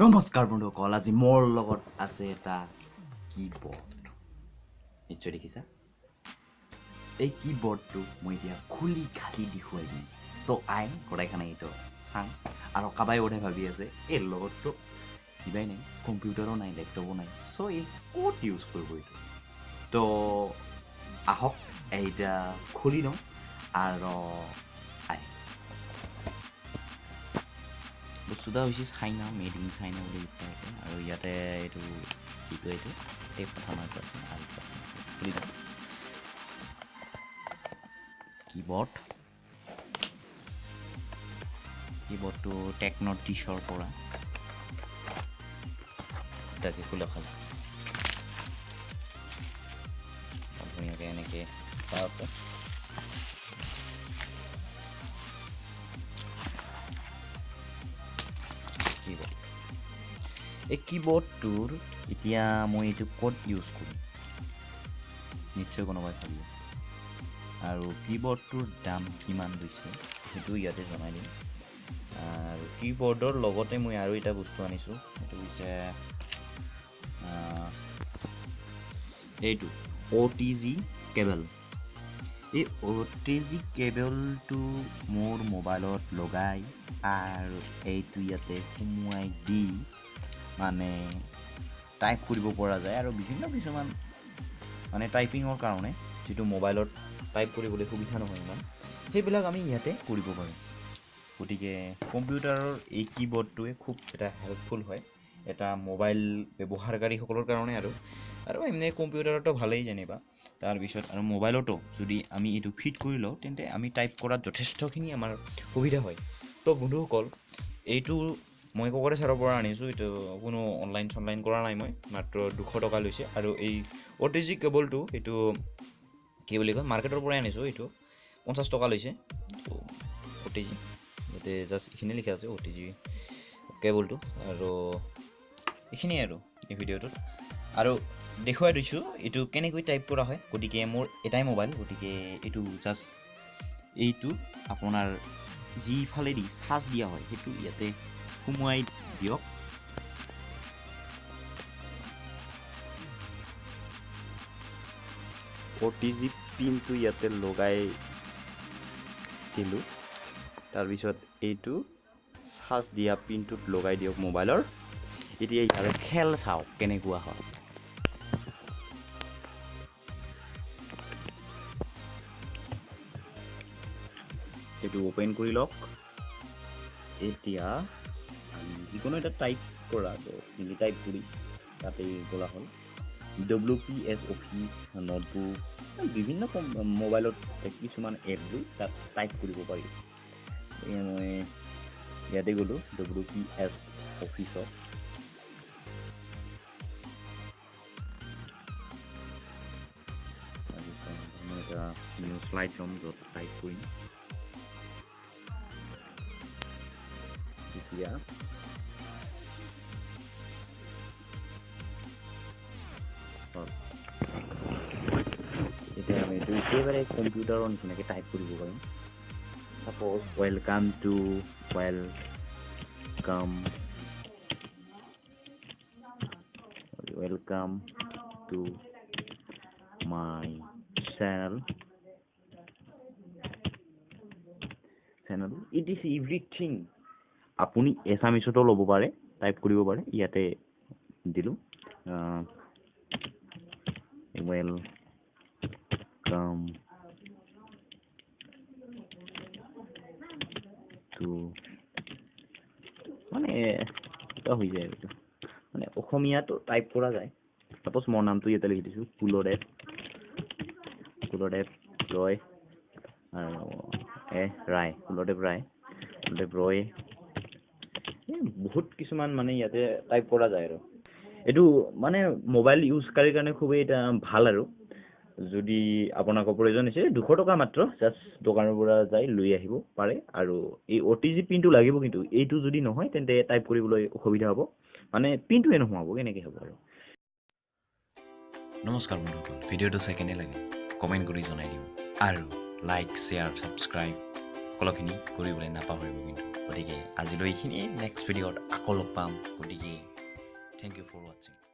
নমস্কাৰ বন্ধুসকল, আজি মোৰ লগত আছে এটা কীবৰ্ড। নিশ্চয় দেখিছা। এই কীবৰ্ডটো মই এতিয়া খুলি খালি দেখুৱাই দিম। তো গোটেইখানে এইটো চাং আৰু কাবাই বোধে ভাবি আছে এই লগততো কিবাই নাই, কম্পিউটাৰো নাই, লেপটপো নাই, চ' এই ক'ত ইউজ কৰিব এইটো। তো আহক এইটা খুলি লওঁ আৰু বস্তুটা হৈছে চাইনা, মেড ইন চাইনা বুলি লিখা আছে আৰু ইয়াতে এইটো কি কয় এইটো টেপ কথা নহয় খুলি দিওঁ। কীবৰ্ডটো টেকনৰ টিছৰ পৰা এটাকে খোলা খালে ধুনীয়াকৈ এনেকৈ আছে। এই কীবৰ্ডটোৰ এতিয়া মই এইটো ক'ত ইউজ কৰিম নিশ্চয় কোনোবাই ভাবিব, আৰু কীবৰ্ডটোৰ দাম কিমান লৈছে সেইটো ইয়াতে জনাই দিম। আৰু কীবৰ্ডৰ লগতে মই আৰু এটা বস্তু আনিছোঁ, সেইটো হৈছে এইটো OTG কেবল। এই OTG কেবলটো মোৰ মোবাইলত লগাই আৰু এইটো ইয়াতে সোমোৱাই দি মানে টাইপ কৰিব পৰা যায় আৰু বিভিন্ন কিছুমান মানে টাইপিঙৰ কাৰণে যিটো মোবাইলত টাইপ কৰিবলৈ সুবিধা নহয় ইমান, সেইবিলাক আমি ইয়াতে কৰিব পাৰোঁ। গতিকে কম্পিউটাৰৰ এই কীবৰ্ডটোৱে খুব এটা হেল্পফুল হয় এটা মোবাইল ব্যৱহাৰকাৰীসকলৰ কাৰণে আৰু এনে কম্পিউটাৰতো ভালেই যেনিবা। তাৰপিছত আৰু মোবাইলতো যদি আমি এইটো ফিট কৰি লওঁ তেন্তে আমি টাইপ কৰাত যথেষ্টখিনি আমাৰ সুবিধা হয়। তো বন্ধুসকল, এইটো মই ককৰে ছাৰৰ পৰা আনিছোঁ, এইটো কোনো অনলাইন চনলাইন কৰা নাই, মই মাত্ৰ 200 টকা লৈছে। আৰু এই OTG কেবলটো এইটো কি বুলি কয় মাৰ্কেটৰ পৰাই আনিছোঁ, এইটো 50 টকা লৈছে। OTG ইয়াতে জাষ্ট এইখিনি লিখা আছে OTG কেবলটো, আৰু এইখিনিয়ে আৰু এই ভিডিঅ'টোত আৰু দেখুৱাই দিছোঁ এইটো কেনেকৈ টাইপ কৰা হয়। গতিকে মোৰ এটাই মোবাইল, গতিকে এইটো জাষ্ট এইটো আপোনাৰ যিফালেদি চাৰ্জ দিয়া হয় সেইটো ইয়াতে সোমোৱাই দিয়ক। OTG পিনটো ইয়াতে লগাই দিলোঁ, তাৰপিছত এইটো চাৰ্জ দিয়া পিনটোত লগাই দিয়ক মোবাইলৰ। এতিয়া ইয়াৰে খেল চাওক কেনেকুৱা হয়। এইটো অপেন কৰি লওক। এতিয়া যিকোনো এটা টাইপ কৰা, তো হিন্দী টাইপ কৰি তাতে বলা হ'ল WPS অফিচ, নোটবুক, বিভিন্ন মোবাইলত কিছুমান এপবোৰ তাত টাইপ কৰিব পাৰি। মই ইয়াতে গ'লোঁ WPS অফিচত। মই এটা নিউ শ্লাইড ল'ম য'ত টাইপ কৰিম। এতিয়া আমি এইটো একেবাৰে কম্পিউটাৰৰ নিচিনাকৈ টাইপ কৰিব পাৰিম। Suppose welcome to my channel. It is everything. আপুনি এছামিছতো ল'ব পাৰে, টাইপ কৰিব পাৰে। ইয়াতে দিলোঁ welcome to, মানে এটা হৈ যায় আৰু মানে অসমীয়াটো টাইপ কৰা যায়। ছাপ'জ মোৰ নামটো ইয়াতে লিখি দিছোঁ কুলদেৱ ৰয় আৰু ৰায়, কুলদেৱ ৰয়। বহুত কিছুমান মানে ইয়াতে টাইপ কৰা যায় আৰু এইটো মানে মোবাইল ইউজকাৰীৰ কাৰণে খুবেই এটা ভাল। আৰু যদি আপোনাক প্ৰয়োজন হৈছে 200 টকা মাত্ৰ, জাষ্ট দোকানৰ পৰা যাই লৈ আহিব পাৰে। আৰু এই OTG পিনটো লাগিব, কিন্তু এইটো যদি নহয় তেন্তে টাইপ কৰিবলৈ অসুবিধা হ'ব, মানে পিনটোৱে নোহোৱাব, কেনেকৈ হ'ব আৰু। নমস্কাৰ বন্ধুসকল, ভিডিঅ'টো চাই কেনে লাগে কমেণ্ট কৰি জনাই দিব, আৰু লাইক, শ্বেয়াৰ, ছাবস্ক্ৰাইব সকলোখিনি কৰিবলৈ নাপাহৰিব কিন্তু। গতিকে আজিলৈ এইখিনিয়ে নেক্সট ভিডিঅ'ত আকৌ লগ পাম গতিকে থেংক ইউ ফৰ ৱাচিং